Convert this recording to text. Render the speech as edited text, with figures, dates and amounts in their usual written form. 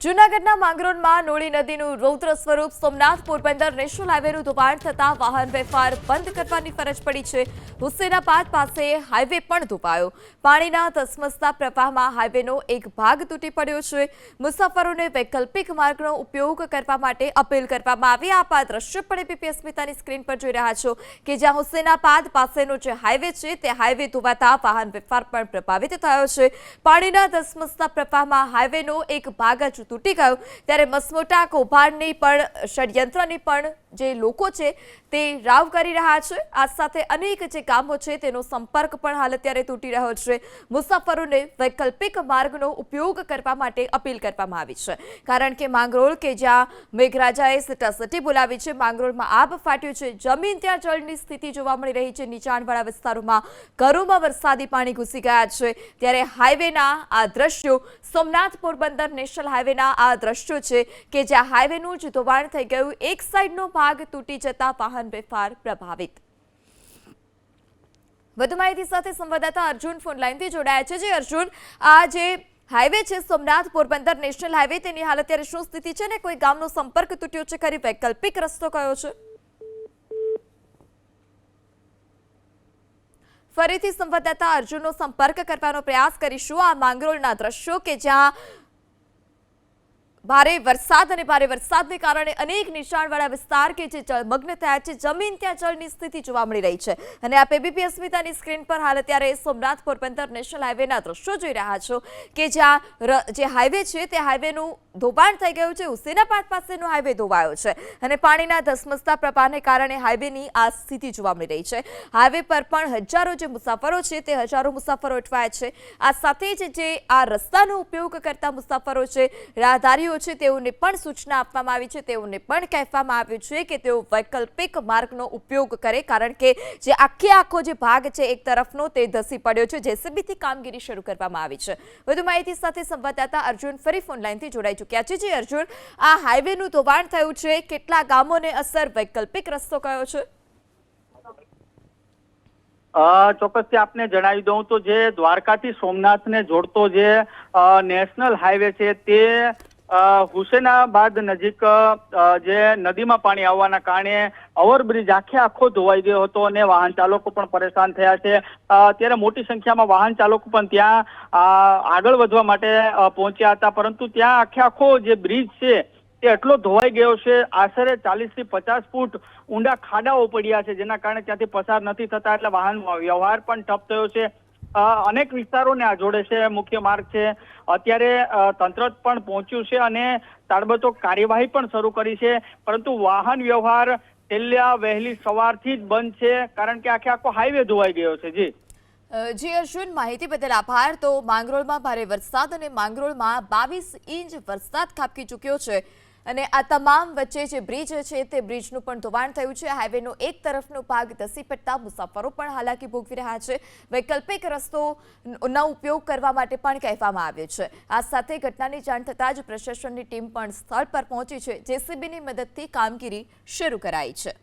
જૂનાગઢના માંગરોળમાં નોળી નદીનું રૌદ્ર સ્વરૂપ સોમનાથ પોરબંદર નેશનલ હાઈવેનું ધોવાણ થતા વાહન વ્યવહાર બંધ કરવાની ફરજ પડી છે। હુસેનાબાદ પાસે હાઈવે પણ ધોવાયો। પાણીના ધસમસતા પ્રવાહમાં હાઈવેનો એક ભાગ તૂટી પડ્યો છે। મુસાફરોને વૈકલ્પિક માર્ગનો ઉપયોગ કરવા માટે અપીલ કરવામાં આવી। આપ આ દ્રશ્ય પણ એબીપી અસ્મિતાની સ્ક્રીન પર જોઈ રહ્યા છો કે જ્યાં હુસેનાબાદ પાસેનો જે હાઈવે છે તે હાઈવે ધોવાતા વાહન વ્યવહાર પણ પ્રભાવિત થયો છે। પાણીના ધસમસતા પ્રવાહમાં હાઈવેનો એક ભાગ તૂટી ગયો ત્યારે મસમોટા કૌભાંડની પણ ષડયંત્રની પણ જે લોકો છે તે રાવ કરી રહ્યા છે। આ સાથે અનેક જે ગામો છે તેનો સંપર્ક પણ હાલ અત્યારે તૂટી રહ્યો છે। મુસાફરોને વૈકલ્પિક માર્ગનો ઉપયોગ કરવા માટે અપીલ કરવામાં આવી છે કારણ કે માંગરોળ કે જ્યાં મેઘરાજાએ સટાસટી બોલાવી છે, માંગરોળમાં આબ ફાટ્યું છે, જમીન ત્યાં જળની સ્થિતિ જોવા મળી રહી છે। નીચાણવાળા વિસ્તારોમાં ઘરોમાં વરસાદી પાણી ઘૂસી ગયા છે ત્યારે હાઈવેના આ દ્રશ્યો સોમનાથ પોરબંદર નેશનલ હાઈવેના આ દ્રશ્યો છે કે જ્યાં હાઈવેનું જ ધોવાણ થઈ ગયું, એક સાઈડનો ભાગ તૂટી જતા વાહન વ્યવહાર પ્રભાવિત। વધુ માહિતી સાથે સંવાદદાતા અર્જુન ફોન લાઈનથી જોડાયા છે। જે અર્જુન, આ જે હાઈવે છે સોમનાથ પોરબંદર નેશનલ હાઈવે તેની હાલ અત્યારે શું સ્થિતિ છે ને કોઈ ગામનો સંપર્ક તૂટ્યો છે ખરી? વૈકલ્પિક રસ્તો કયો છે? ફરીથી સંવાદદાતા અર્જુનનો સંપર્ક કરવાનો પ્રયાસ કરીશું। આ માંગરોળના દ્રશ્યો કે જ્યાં ભારે વરસાદ અને ભારે વરસાદને કારણે અનેક નીચાણવાળા વિસ્તાર કે જે જળમગ્ન થયા છે, જમીન ત્યાં જળની સ્થિતિ જોવા મળી રહી છે અને આપ એબીપી અસ્મિતાની સ્ક્રીન પર હાલ અત્યારે સોમનાથ પોરબંદર નેશનલ હાઈવેના દ્રશ્યો જોઈ રહ્યા છો કે જ્યાં જે હાઈવે છે તે હાઈવેનું ધોવાણ થઈ ગયું છે। હુસેનાબાદ પાસેનો હાઈવે ધોવાયો છે અને પાણીના ધસમસતા પ્રવાહને કારણે હાઈવેની આ સ્થિતિ જોવા મળી રહી છે। હાઈવે પર પણ હજારો જે મુસાફરો છે તે હજારો મુસાફરો અટવાયા છે। આ સાથે જ જે આ રસ્તાનો ઉપયોગ કરતા મુસાફરો છે, રાહદારીઓ છે, તેઓને પણ સૂચના આપવામાં આવી છે, તેઓને પણ કહેવામાં આવ્યું છે કે તેઓ વૈકલ્પિક માર્ગનો ઉપયોગ કરે કારણ કે જે આખો જે ભાગ છે એક તરફનો તે ધસી પડ્યો છે। જેસીબીથી કામગીરી શરૂ કરવામાં આવી છે। વધુ માહિતી સાથે સંવાદદાતા અર્જુન ફરી ફોન લાઈનથી જોડાઈ ચૂક્યા છે। જી અર્જુન, આ હાઈવેનું ધોવાણ થયું છે, કેટલા ગામોને અસર, વૈકલ્પિક રસ્તો કયો છે? ચોક્કસથી આપને જણાવી દઉં તો જે દ્વારકાથી સોમનાથને જોડતો જે નેશનલ હાઈવે છે તે હુસેનાબાદ નજીક જે નદીમાં પાણી આવવાના કારણે ઓવરબ્રિજ આખો ધોવાઈ ગયો હતો અને વાહન ચાલકો પણ પરેશાન થયા છે। ત્યારે મોટી સંખ્યામાં વાહન ચાલકો પણ ત્યાં આગળ વધવા માટે પહોંચ્યા હતા, પરંતુ ત્યાં આખો જે બ્રિજ છે તે એટલો ધોવાઈ ગયો છે, આશરે 40 થી 50 ફૂટ ઊંડા ખાડાઓ પડ્યા છે, જેના કારણે ત્યાંથી પસાર નથી થતા એટલે વાહન વ્યવહાર પણ ઠપ થયો છે। અનેક વિસ્તારોને આ જોડે છે, મુખ્ય માર્ગ છે। અત્યારે તંત્ર પણ પહોંચ્યું છે અને તાબડતોબ કાર્યવાહી પણ શરૂ કરી છે, પરંતુ વાહન વ્યવહાર વહેલી સવારથી જ બંધ છે કારણ કે આખો હાઈવે ધોવાઈ ગયો છે। જી અર્જુન, માહિતી બદલ આભાર। તો માંગરોળમાં ભારે વરસાદ અને માંગરોળમાં 22 ઇંચ વરસાદ ખાબકી ચૂક્યો છે અને આ તમામ વચ્ચે જે બ્રિજ છે તે બ્રિજનું પણ ધોવાણ થયું છે। હાઈવેનો એક તરફનો ભાગ ધસી પડતા મુસાફરો પણ હાલાકી ભોગવી રહ્યા છે। વૈકલ્પિક રસ્તોનો ઉપયોગ કરવા માટે પણ કહેવામાં આવ્યું છે। આ સાથે ઘટનાની જાણ થતાં જ પ્રશાસનની ટીમ પણ સ્થળ પર પહોંચી છે। જેસીબીની મદદથી કામગીરી શરૂ કરાઈ છે।